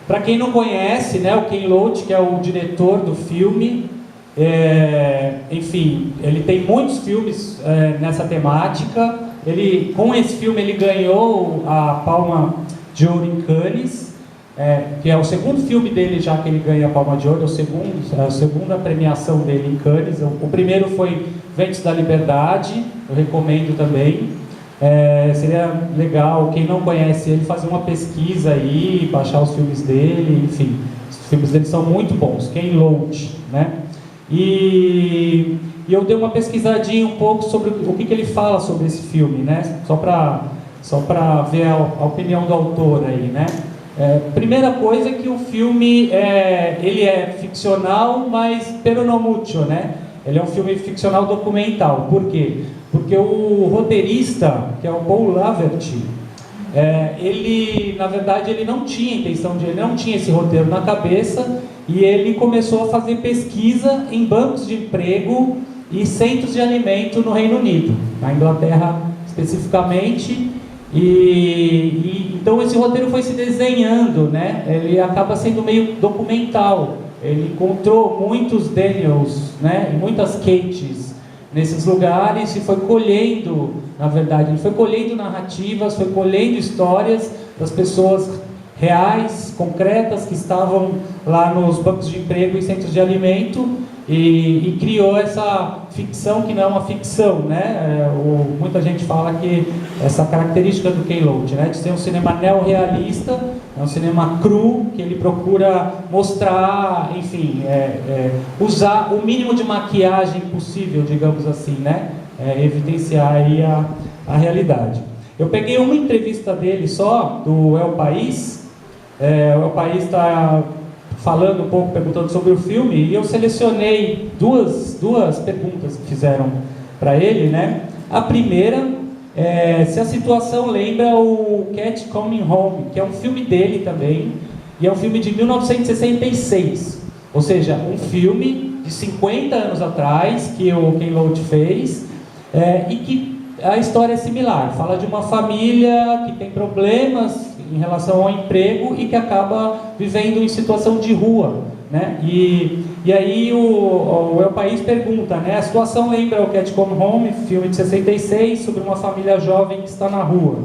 Para quem não conhece, né, o Ken Loach, que é o diretor do filme, enfim, ele tem muitos filmes nessa temática. Com esse filme ele ganhou a Palma de Ouro em Cannes, que é o segundo filme dele já que ele ganha a Palma de Ouro, a segunda premiação dele em Cannes. O primeiro foi Ventos da Liberdade, eu recomendo também. Seria legal, quem não conhece ele, fazer uma pesquisa aí, baixar os filmes dele, enfim, os filmes dele são muito bons. Ken Loach, né? E eu dei uma pesquisadinha um pouco sobre o que ele fala sobre esse filme, né? Só para ver a opinião do autor aí, né? Primeira coisa é que o filme ele é ficcional, mas pero no mucho, né? Ele é um filme ficcional documental. Por quê? Porque o roteirista, que é o Paul Laverty, ele, na verdade, ele não tinha intenção ele não tinha esse roteiro na cabeça, e ele começou a fazer pesquisa em bancos de emprego e centros de alimento no Reino Unido, na Inglaterra especificamente, então esse roteiro foi se desenhando, né? Ele acaba sendo meio documental. Ele encontrou muitos Daniels, né, e muitas Kates nesses lugares e foi colhendo, na verdade, ele foi colhendo narrativas, foi colhendo histórias das pessoas reais, concretas, que estavam lá nos bancos de emprego e centros de alimento, e criou essa ficção que não é uma ficção, né? Muita gente fala que essa característica do Ken Loach, né, de ser um cinema neorrealista, é um cinema cru, que ele procura mostrar, enfim, usar o mínimo de maquiagem possível, digamos assim, né? Evidenciar aí a realidade. Eu peguei uma entrevista dele só, do El País. O El País está falando um pouco, perguntando sobre o filme, e eu selecionei duas perguntas que fizeram para ele, né? A primeira se a situação lembra o Cat Coming Home, que é um filme dele também, e é um filme de 1966, ou seja, um filme de 50 anos atrás, que o Ken Loach fez, e que a história é similar. Fala de uma família que tem problemas em relação ao emprego e que acaba vivendo em situação de rua, né? E aí o El País pergunta, né? A situação lembra o Cat Come Home, filme de 66, sobre uma família jovem que está na rua.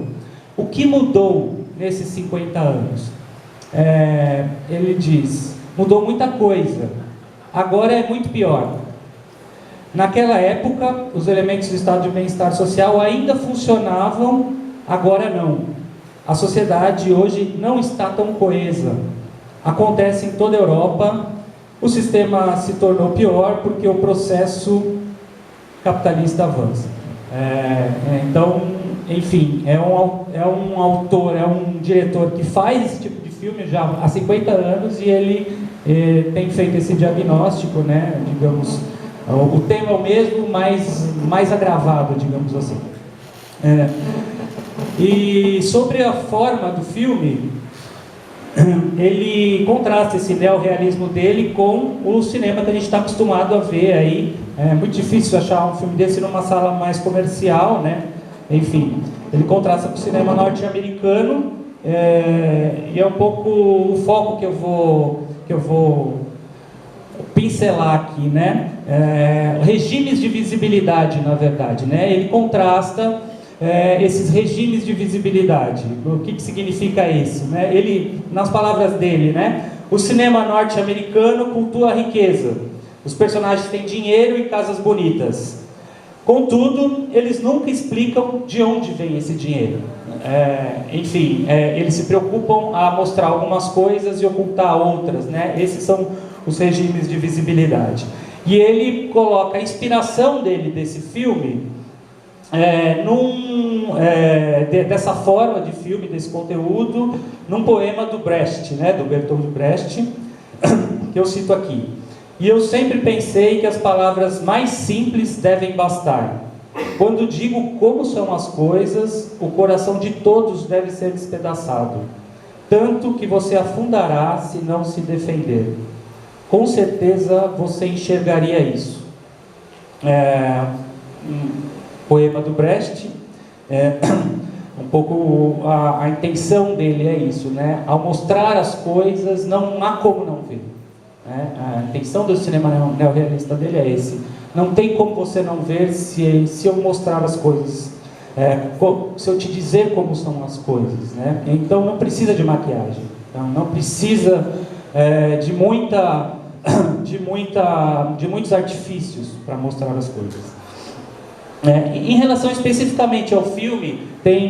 O que mudou nesses 50 anos? Ele diz, mudou muita coisa. Agora é muito pior. Naquela época, os elementos do estado de bem-estar social ainda funcionavam, agora não. A sociedade hoje não está tão coesa. Acontece em toda a Europa. O sistema se tornou pior porque o processo capitalista avança. Então, enfim, é um autor, é um diretor que faz esse tipo de filme já há 50 anos, e ele tem feito esse diagnóstico, né, digamos. O tema é o mesmo, mas mais agravado, digamos assim. E sobre a forma do filme, ele contrasta esse neorrealismo dele com o cinema que a gente está acostumado a ver aí. É muito difícil achar um filme desse numa sala mais comercial, né? Enfim, ele contrasta com o cinema norte-americano, e é um pouco o foco que eu vou pincelar aqui, né? Regimes de visibilidade, na verdade, né? Ele contrasta esses regimes de visibilidade. O que significa isso, né? Ele, nas palavras dele, né? O cinema norte-americano cultua a riqueza. Os personagens têm dinheiro e casas bonitas. Contudo, eles nunca explicam de onde vem esse dinheiro. Enfim, eles se preocupam a mostrar algumas coisas e ocultar outras, né? Esses são os regimes de visibilidade. E ele coloca a inspiração dele desse filme dessa forma de filme, desse conteúdo, num poema do Brecht, né, do Bertolt Brecht, que eu cito aqui. E eu sempre pensei que as palavras mais simples devem bastar. Quando digo como são as coisas, o coração de todos deve ser despedaçado, tanto que você afundará se não se defender. Com certeza você enxergaria isso. Poema do Brecht. Um pouco a intenção dele é isso, né? Ao mostrar as coisas, não há como não ver. Né? A intenção do cinema neorrealista dele é esse. Não tem como você não ver se eu mostrar as coisas, se eu te dizer como são as coisas, né? Então não precisa de maquiagem, tá? Não precisa de muitos artifícios para mostrar as coisas. Em relação especificamente ao filme,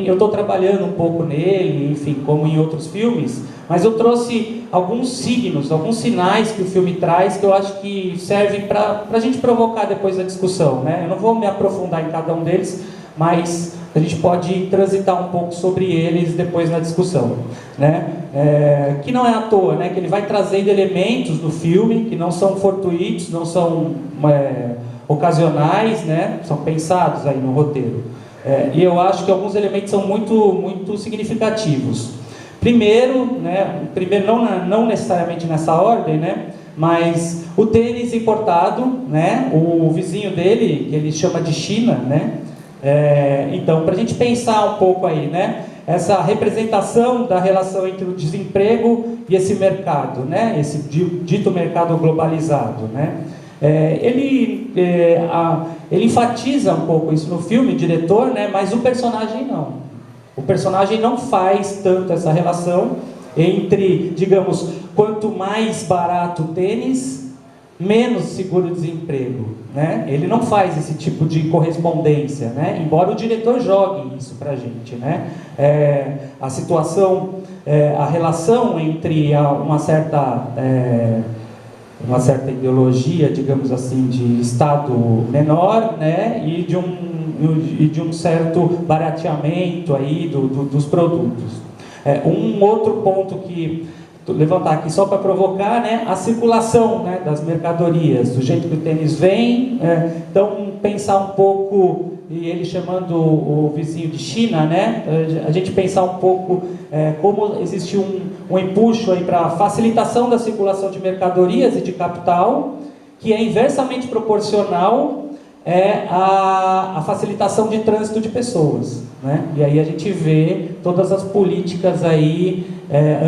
eu estou trabalhando um pouco nele, enfim, como em outros filmes, mas eu trouxe alguns signos, alguns sinais que o filme traz, que eu acho que servem para a gente provocar depois a discussão, né? Eu não vou me aprofundar em cada um deles, mas a gente pode transitar um pouco sobre eles depois na discussão, né? Que não é à toa, né? Que ele vai trazendo elementos do filme que não são fortuitos, não são ocasionais, né? São pensados aí no roteiro. E eu acho que alguns elementos são muito significativos. Primeiro, né? Não necessariamente nessa ordem, né? Mas o tênis importado, né? O vizinho dele, que ele chama de China, né? Então, para a gente pensar um pouco aí, né? Essa representação da relação entre o desemprego e esse mercado, né? Esse dito mercado globalizado, né? Ele enfatiza um pouco isso no filme, o diretor, né? Mas o personagem não. O personagem não faz tanto essa relação entre, digamos, quanto mais barato o tênis, menos seguro-desemprego, né? Ele não faz esse tipo de correspondência, né? Embora o diretor jogue isso pra gente, né? A situação, a relação entre uma certa ideologia, digamos assim, de Estado menor, né? E de um certo barateamento aí dos produtos. Um outro ponto que levantar aqui só para provocar, né, a circulação, né, das mercadorias, do jeito que o tênis vem. Então pensar um pouco, e ele chamando o vizinho de China, né, a gente pensar um pouco como existe um empuxo aí para a facilitação da circulação de mercadorias e de capital, que é inversamente proporcional a facilitação de trânsito de pessoas, né? E aí a gente vê todas as políticas aí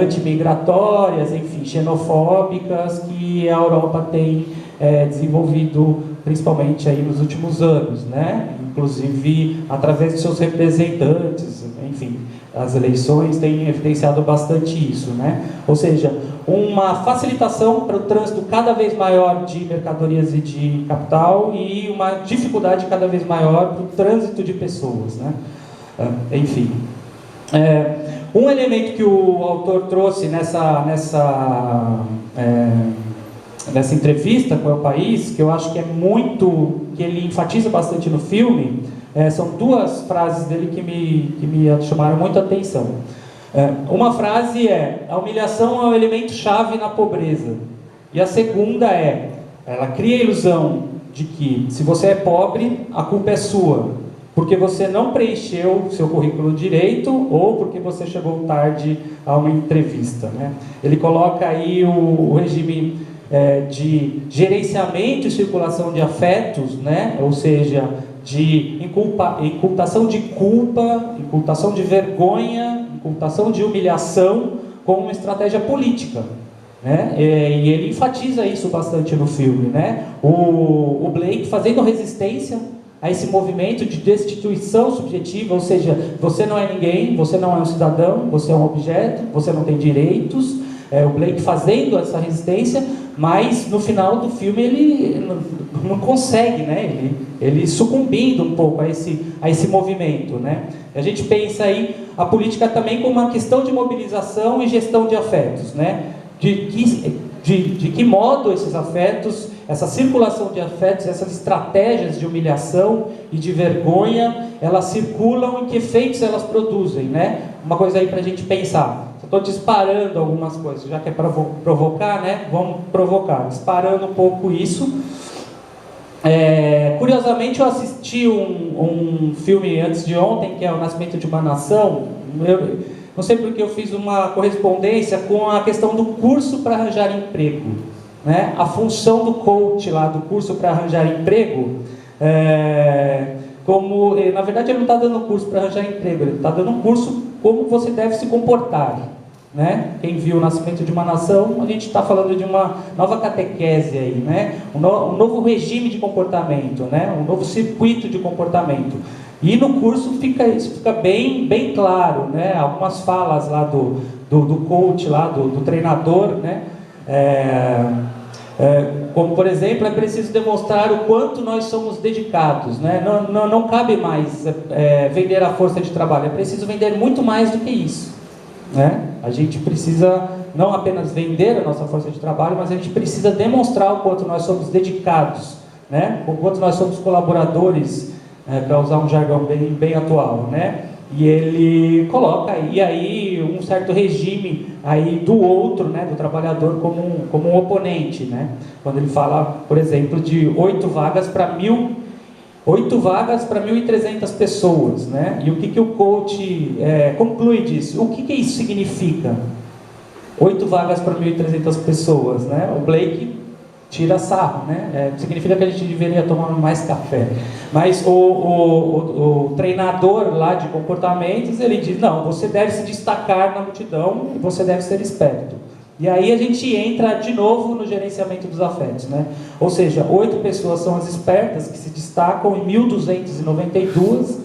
antimigratórias, enfim, xenofóbicas que a Europa tem desenvolvido principalmente aí nos últimos anos, né? Inclusive através de seus representantes, enfim, as eleições têm evidenciado bastante isso, né? Ou seja, uma facilitação para o trânsito cada vez maior de mercadorias e de capital e uma dificuldade cada vez maior para o trânsito de pessoas, né? Enfim. Um elemento que o autor trouxe nessa entrevista com o País, que eu acho que que ele enfatiza bastante no filme, são duas frases dele que me chamaram muita atenção. Uma frase a humilhação é um elemento-chave na pobreza. E a segunda ela cria a ilusão de que se você é pobre, a culpa é sua, porque você não preencheu seu currículo direito ou porque você chegou tarde a uma entrevista, né? Ele coloca aí o regime de gerenciamento e circulação de afetos, né? Ou seja, de incultação de culpa, incultação de vergonha, incultação de humilhação como uma estratégia política, né? E ele enfatiza isso bastante no filme, né? O Blake fazendo resistência a esse movimento de destituição subjetiva, ou seja, você não é ninguém, você não é um cidadão, você é um objeto, você não tem direitos. O Blake fazendo essa resistência, mas no final do filme ele não consegue, né? Ele sucumbindo um pouco a esse movimento, né? A gente pensa aí a política também como uma questão de mobilização e gestão de afetos, né? De que modo esses afetos, essa circulação de afetos, essas estratégias de humilhação e de vergonha, elas circulam e que efeitos elas produzem, né? Uma coisa aí para a gente pensar. Estou disparando algumas coisas, já que é para provocar, né? Vamos provocar, disparando um pouco isso. Curiosamente, eu assisti um filme antes de ontem, que é O Nascimento de uma Nação. Eu não sei porque eu fiz uma correspondência com a questão do curso para arranjar emprego, né? A função do coach lá, do curso para arranjar emprego, como, na verdade ele não está dando curso para arranjar emprego, ele está dando um curso como você deve se comportar, né? Quem viu o Nascimento de uma Nação, a gente está falando de uma nova catequese aí, né? Um novo regime de comportamento, né? Um novo circuito de comportamento. E no curso isso fica bem claro, né? Algumas falas lá do coach, lá do treinador, né? Como, por exemplo, é preciso demonstrar o quanto nós somos dedicados, né? Não cabe mais vender a força de trabalho, é preciso vender muito mais do que isso, né? A gente precisa não apenas vender a nossa força de trabalho, mas a gente precisa demonstrar o quanto nós somos dedicados, né? O quanto nós somos colaboradores, para usar um jargão bem atual, né? E ele coloca aí um certo regime aí do outro, né, do trabalhador como um oponente, né? Quando ele fala, por exemplo, de 8 vagas para 1.300 pessoas, né? E o que o coach conclui disso? O que isso significa? 8 vagas para 1.300 pessoas, né? O Blake tira sarro, né? Significa que a gente deveria tomar mais café. Mas o treinador lá de comportamentos, ele diz, não, você deve se destacar na multidão e você deve ser esperto. E aí a gente entra de novo no gerenciamento dos afetos, né? Ou seja, 8 pessoas são as espertas que se destacam e 1.292,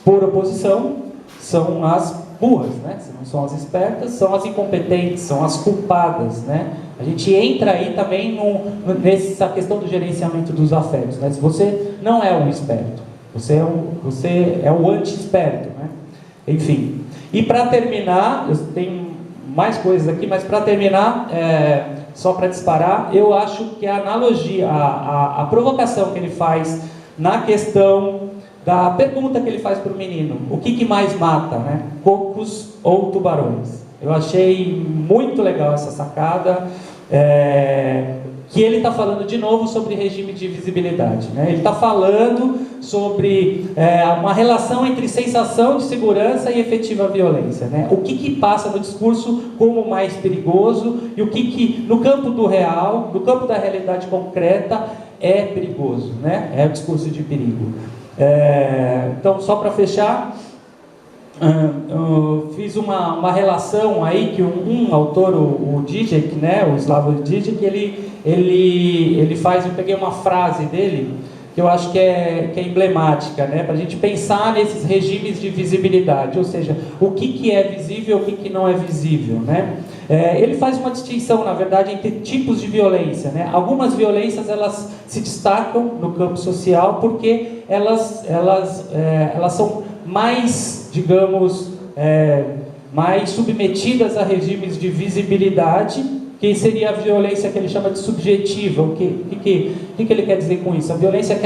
por oposição, são as burras, né? Se não são as espertas, são as incompetentes, são as culpadas, né? A gente entra aí também nessa questão do gerenciamento dos afetos, né? Se você não é um esperto, você é o anti-esperto, né? Enfim. E para terminar, eu tenho mais coisas aqui, mas para terminar, só para disparar, eu acho que a analogia, a provocação que ele faz na questão da pergunta que ele faz para o menino, o que mais mata, né? Cocos ou tubarões? Eu achei muito legal essa sacada, que ele está falando de novo sobre regime de visibilidade, né? Ele está falando sobre uma relação entre sensação de segurança e efetiva violência, né? O que passa no discurso como mais perigoso e o que no campo do real, no campo da realidade concreta, é perigoso, né? É o discurso de perigo. Então, só para fechar, eu fiz uma relação aí que um autor, o Zizek, né, o Slavoj Zizek, ele faz, eu peguei uma frase dele que eu acho que é emblemática, né, para a gente pensar nesses regimes de visibilidade, ou seja, o que é visível e o que não é visível, né? Ele faz uma distinção, na verdade, entre tipos de violência, né? Algumas violências elas se destacam no campo social porque elas são mais, digamos, mais submetidas a regimes de visibilidade, que seria a violência que ele chama de subjetiva. O que ele quer dizer com isso? A violência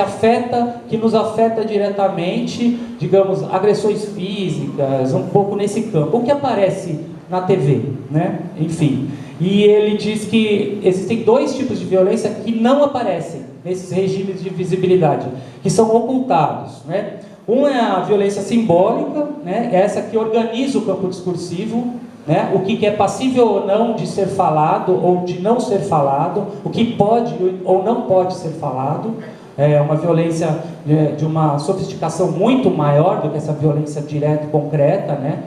que nos afeta diretamente, digamos, agressões físicas, um pouco nesse campo. O que aparece na TV, né? Enfim. E ele diz que existem 2 tipos de violência que não aparecem nesses regimes de visibilidade, que são ocultados, né? Um é a violência simbólica, né? Essa que organiza o campo discursivo, né? O que é passível ou não de ser falado ou de não ser falado, o que pode ou não pode ser falado. É uma violência de uma sofisticação muito maior do que essa violência direta e concreta, né?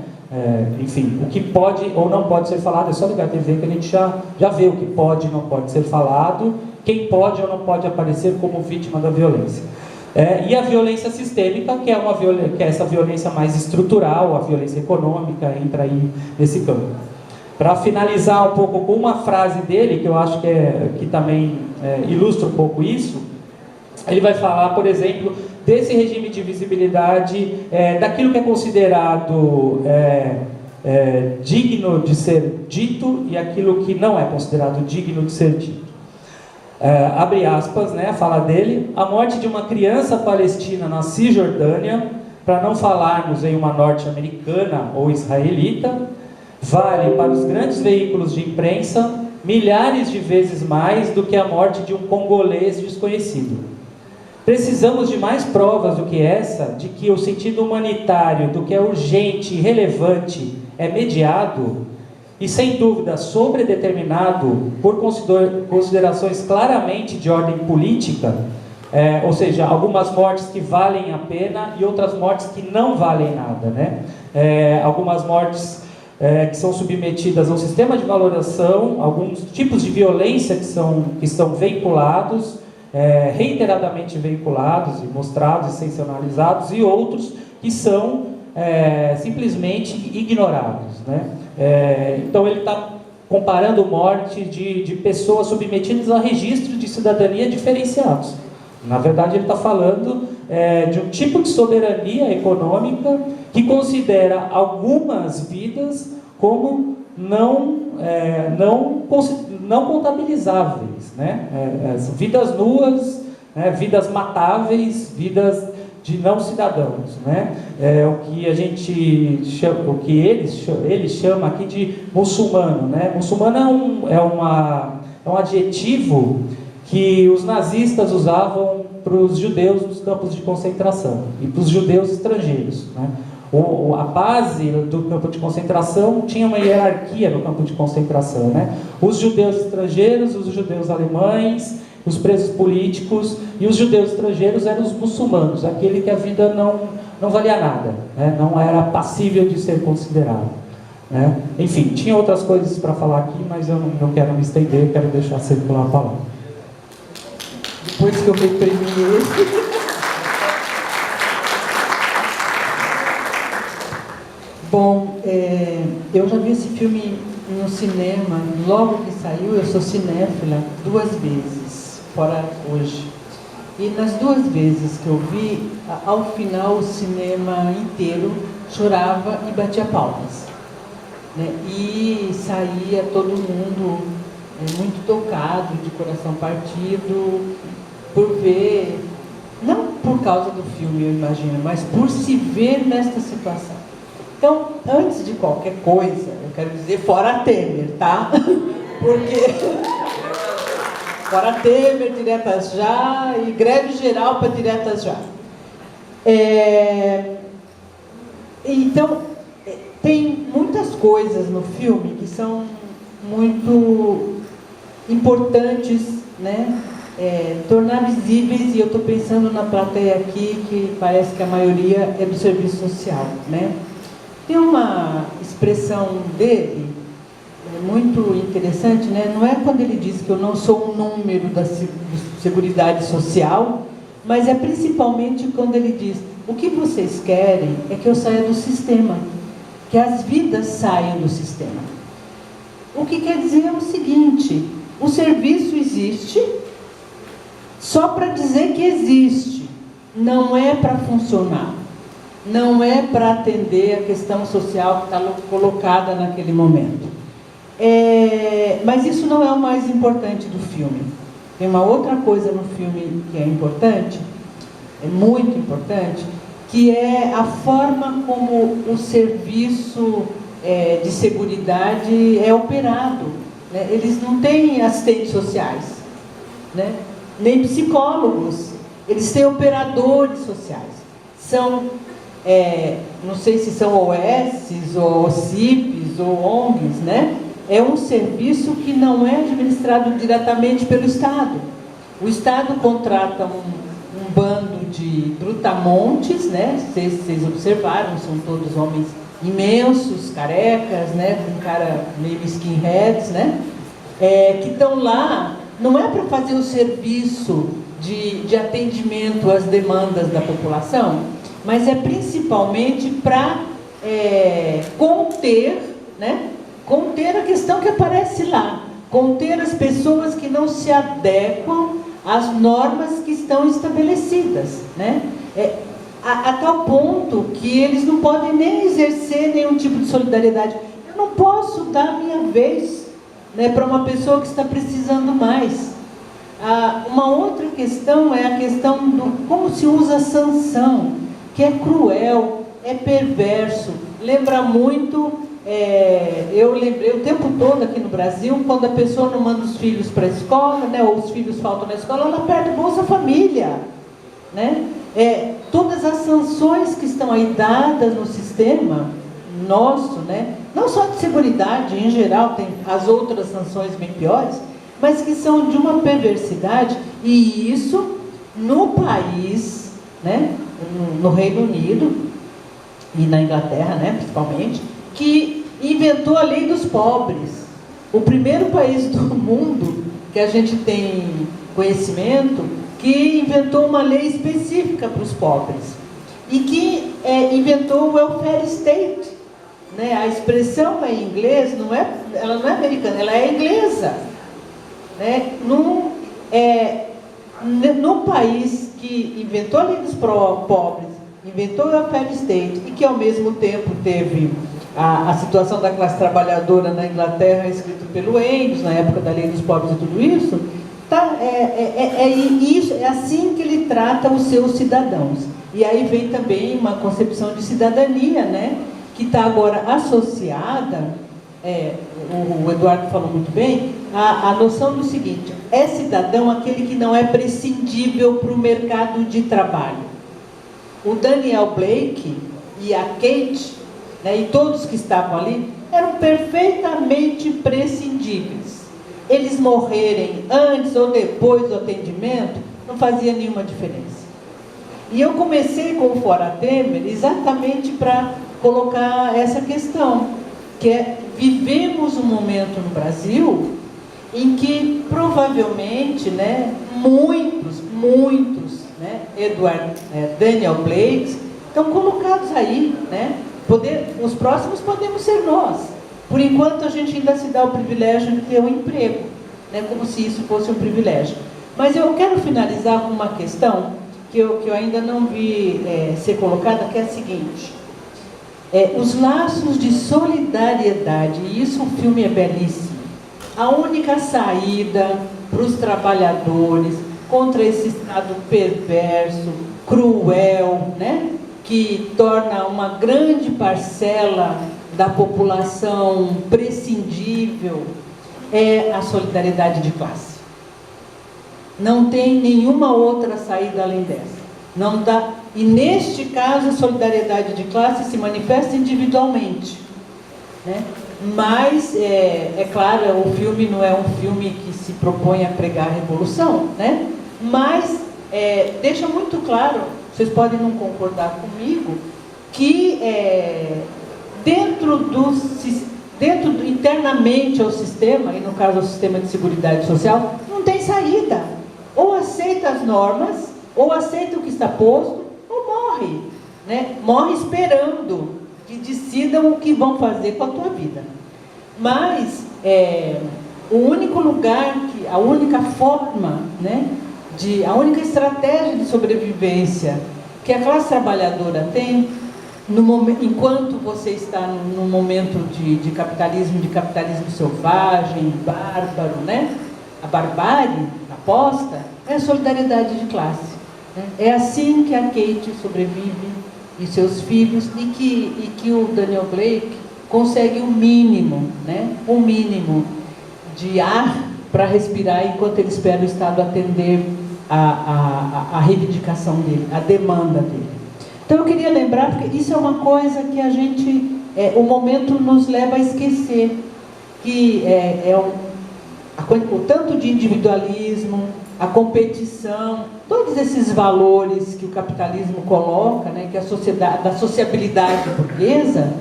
Enfim, o que pode ou não pode ser falado, é só ligar a TV que a gente já vê o que pode e não pode ser falado, quem pode ou não pode aparecer como vítima da violência. E a violência sistêmica, que é essa violência mais estrutural, a violência econômica, entra aí nesse campo. Para finalizar um pouco com uma frase dele, que eu acho que também ilustra um pouco isso, ele vai falar, por exemplo, desse regime de visibilidade, daquilo que é considerado digno de ser dito e aquilo que não é considerado digno de ser dito. Abre aspas, né, fala dele: a morte de uma criança palestina na Cisjordânia, para não falarmos em uma norte-americana ou israelita, vale para os grandes veículos de imprensa milhares de vezes mais do que a morte de um congolês desconhecido. Precisamos de mais provas do que essa, de que o sentido humanitário do que é urgente e relevante é mediado e, sem dúvida, sobredeterminado por considerações claramente de ordem política, Ou seja, algumas mortes que valem a pena e outras mortes que não valem nada, né? Algumas mortes que são submetidas a um sistema de valoração, alguns tipos de violência que são veiculados, reiteradamente veiculados e mostrados e sensacionalizados, e outros que são simplesmente ignorados, né? Então ele está comparando morte de pessoas submetidas a registros de cidadania diferenciados. Na verdade, ele está falando de um tipo de soberania econômica que considera algumas vidas como não contabilizáveis, né? Vidas nuas, vidas matáveis, vidas de não cidadãos, né? O que a gente chama, o que eles chamam aqui de muçulmano, né? Muçulmano é um adjetivo que os nazistas usavam para os judeus nos campos de concentração e para os judeus estrangeiros, né? A base do campo de concentração tinha uma hierarquia no campo de concentração, né? Os judeus estrangeiros, os judeus alemães, os presos políticos, e os judeus estrangeiros eram os muçulmanos, aquele que a vida não valia nada, né? Não era passível de ser considerado, né? Enfim, tinha outras coisas para falar aqui, mas eu não quero me estender, quero deixar circular a palavra. Depois que eu reprimi esse... Bom, eu já vi esse filme no cinema, logo que saiu. Eu sou cinéfila 2 vezes, fora hoje. E nas 2 vezes que eu vi, ao final o cinema inteiro chorava e batia palmas, né? E saía todo mundo muito tocado, de coração partido, por ver, não por causa do filme, eu imagino, mas por se ver nesta situação. Então, antes de qualquer coisa, eu quero dizer fora Temer, tá? Porque fora Temer, diretas já, e greve geral para diretas já. Então, tem muitas coisas no filme que são muito importantes, né? Tornar visíveis, e eu estou pensando na plateia aqui, que parece que a maioria é do serviço social, né? Tem uma expressão dele muito interessante, né? Não é quando ele diz que eu não sou um número da Seguridade Social, mas é principalmente quando ele diz: o que vocês querem é que eu saia do sistema, que as vidas saiam do sistema. O que quer dizer é o seguinte: o serviço existe só para dizer que existe, não é para funcionar. Não é para atender a questão social que está colocada naquele momento. Mas isso não é o mais importante do filme. Tem uma outra coisa no filme que é importante, é muito importante, que é a forma como o serviço de seguridade é operado, né? Eles não têm assistentes sociais, né? Nem psicólogos, eles têm operadores sociais. São... não sei se são OS, ou OCIPs, ou ONGs, né? É um serviço que não é administrado diretamente pelo Estado. O Estado contrata um bando de brutamontes, né? Vocês observaram, são todos homens imensos, carecas, né? Com cara meio skinheads, né? Que estão lá, não é para fazer o serviço de atendimento às demandas da população, mas é principalmente para conter, né? Conter a questão que aparece lá, conter as pessoas que não se adequam às normas que estão estabelecidas, né? A tal ponto que eles não podem nem exercer nenhum tipo de solidariedade. Eu não posso dar a minha vez, né, para uma pessoa que está precisando mais. Uma outra questão é a questão do como se usa a sanção, que é cruel, é perverso, lembra muito, eu lembrei o tempo todo aqui no Brasil, quando a pessoa não manda os filhos para a escola, né, ou os filhos faltam na escola, ela perde Bolsa Família, né? Todas as sanções que estão aí dadas no sistema nosso, né, não só de seguridade, em geral, tem as outras sanções bem piores, mas que são de uma perversidade, e isso no país, né, no Reino Unido e na Inglaterra, né, principalmente, que inventou a lei dos pobres. O primeiro país do mundo que a gente tem conhecimento que inventou uma lei específica para os pobres e que inventou o welfare state, né? A expressão em inglês ela não é americana, ela é inglesa, né? No país que inventou a lei dos pobres, inventou o welfare state e que ao mesmo tempo teve a situação da classe trabalhadora na Inglaterra, escrito pelo Engels, na época da lei dos pobres e tudo isso, é assim que ele trata os seus cidadãos. E aí vem também uma concepção de cidadania, né, que está agora associada, o Eduardo falou muito bem, a noção do seguinte: é cidadão aquele que não é prescindível para o mercado de trabalho. O Daniel Blake e a Kate, né, e todos que estavam ali, eram perfeitamente prescindíveis. Eles morrerem antes ou depois do atendimento não fazia nenhuma diferença. E eu comecei com o Fora Temer exatamente para colocar essa questão, que é: vivemos um momento no Brasil em que provavelmente, né, muitos, né, Daniel Blake estão colocados aí, né? Os próximos podemos ser nós. Por enquanto a gente ainda se dá o privilégio de ter um emprego, né, como se isso fosse um privilégio. Mas eu quero finalizar com uma questão que eu ainda não vi ser colocada, que é a seguinte: os laços de solidariedade, e isso o filme é belíssimo. A única saída para os trabalhadores contra esse estado perverso, cruel, né, que torna uma grande parcela da população prescindível, é a solidariedade de classe. Não tem nenhuma outra saída além dessa. Não dá. E neste caso a solidariedade de classe se manifesta individualmente, né? Mas claro, o filme não é um filme que se propõe a pregar a revolução, né? Mas deixa muito claro, vocês podem não concordar comigo, que internamente ao sistema, e no caso ao sistema de seguridade social, não tem saída. Ou aceita as normas, ou aceita o que está posto, ou morre, né? Morre esperando que decidam o que vão fazer com a tua vida. Mas o único lugar, a única forma, né, a única estratégia de sobrevivência que a classe trabalhadora tem, enquanto você está num momento de capitalismo selvagem, bárbaro, né? A barbárie aposta, é a solidariedade de classe, né? É assim que a Kate sobrevive e seus filhos, e que o Daniel Blake consegue um mínimo, né? Um mínimo de ar para respirar enquanto ele espera o Estado atender a reivindicação dele, a demanda dele. Então eu queria lembrar, porque isso é uma coisa que a gente, o momento nos leva a esquecer, que o tanto de individualismo, a competição, todos esses valores que o capitalismo coloca, né, que a sociedade, da sociabilidade burguesa,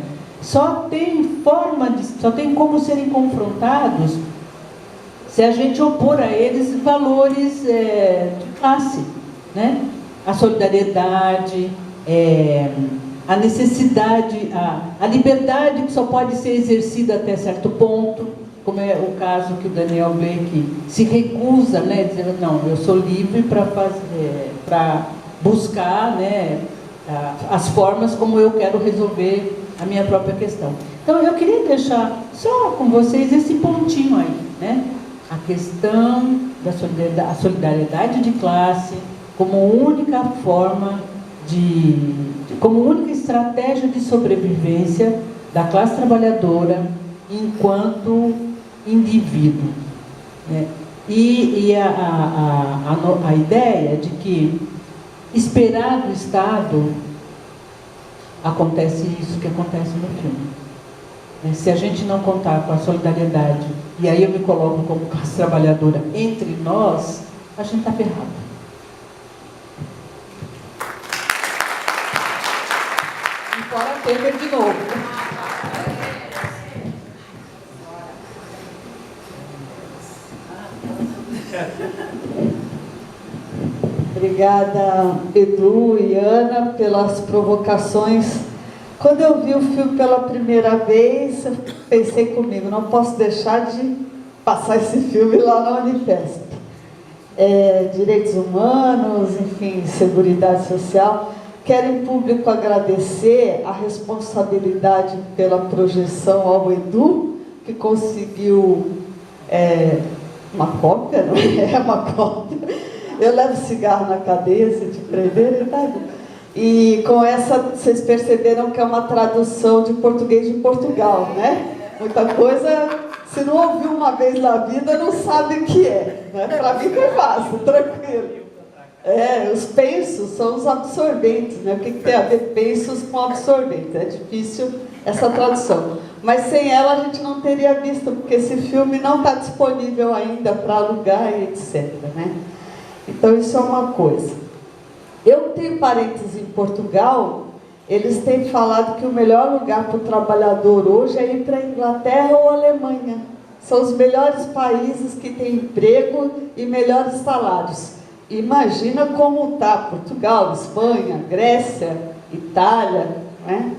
só tem como serem confrontados se a gente opor a eles valores de classe, né? A solidariedade, a necessidade, a liberdade que só pode ser exercida até certo ponto, como é o caso que o Daniel Blake se recusa, né, dizendo: não, eu sou livre para buscar, né, as formas como eu quero resolver a minha própria questão. Então eu queria deixar só com vocês esse pontinho aí, né? A questão da solidariedade de classe como única forma como única estratégia de sobrevivência da classe trabalhadora enquanto indivíduo, né? E a ideia de que esperar do Estado acontece isso que acontece no filme. Se a gente não contar com a solidariedade, e aí eu me coloco como classe trabalhadora entre nós, a gente está ferrado. Temer de novo. Obrigada, Edu e Ana, pelas provocações. Quando eu vi o filme pela primeira vez, eu pensei comigo, não posso deixar de passar esse filme lá na Unifesp. Direitos humanos, enfim, seguridade social. Quero em público agradecer a responsabilidade pela projeção ao Edu, que conseguiu uma cópia, não é uma cópia. Eu levo cigarro na cadeia, se te prenderem, tá? E com essa, vocês perceberam que é uma tradução de português de Portugal, né? Muita coisa, se não ouviu uma vez na vida, não sabe o que é. Né? Para mim foi fácil, tranquilo. Os pensos são os absorventes, né? O que tem a ver pensos com absorventes? É difícil essa tradução. Mas sem ela a gente não teria visto, porque esse filme não está disponível ainda para alugar e etc. Né? Então isso é uma coisa. Eu tenho parentes em Portugal, eles têm falado que o melhor lugar para o trabalhador hoje é ir para a Inglaterra ou a Alemanha. São os melhores países que têm emprego e melhores salários. Imagina como está Portugal, Espanha, Grécia, Itália, né?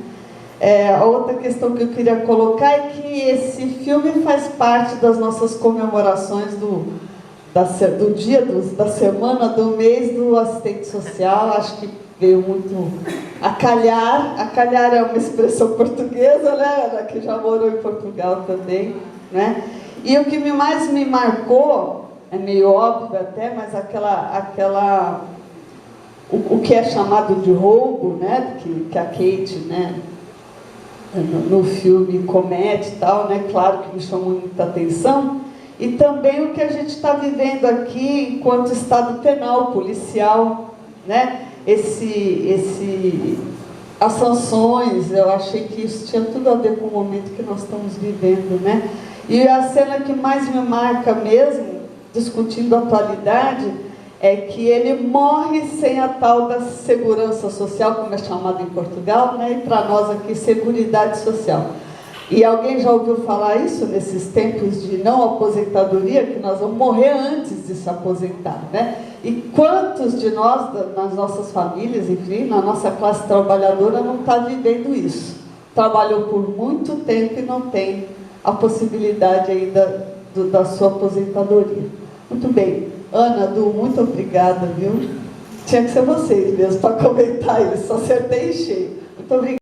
A outra questão que eu queria colocar é que esse filme faz parte das nossas comemorações do dia, da semana, do mês do assistente social. Acho que veio muito a calhar. A calhar é uma expressão portuguesa, né? Ana, que já morou em Portugal também, né? E o que mais me marcou, é meio óbvio até, mas o que é chamado de roubo, né? Que a Kate, né? No filme comete e tal, né? Claro que me chamou muita atenção. E também o que a gente está vivendo aqui enquanto Estado penal, policial, né? As sanções, eu achei que isso tinha tudo a ver com o momento que nós estamos vivendo, né? E a cena que mais me marca mesmo, discutindo a atualidade, é que ele morre sem a tal da segurança social, como é chamado em Portugal, né? E para nós aqui, seguridade social. E alguém já ouviu falar isso nesses tempos de não aposentadoria, que nós vamos morrer antes de se aposentar, né? E quantos de nós, nas nossas famílias, enfim, na nossa classe trabalhadora, não está vivendo isso? Trabalhou por muito tempo e não tem a possibilidade ainda da sua aposentadoria. Muito bem. Ana, Du, muito obrigada, viu? Tinha que ser vocês mesmo para comentar isso, acertei em cheio. Muito obrigada.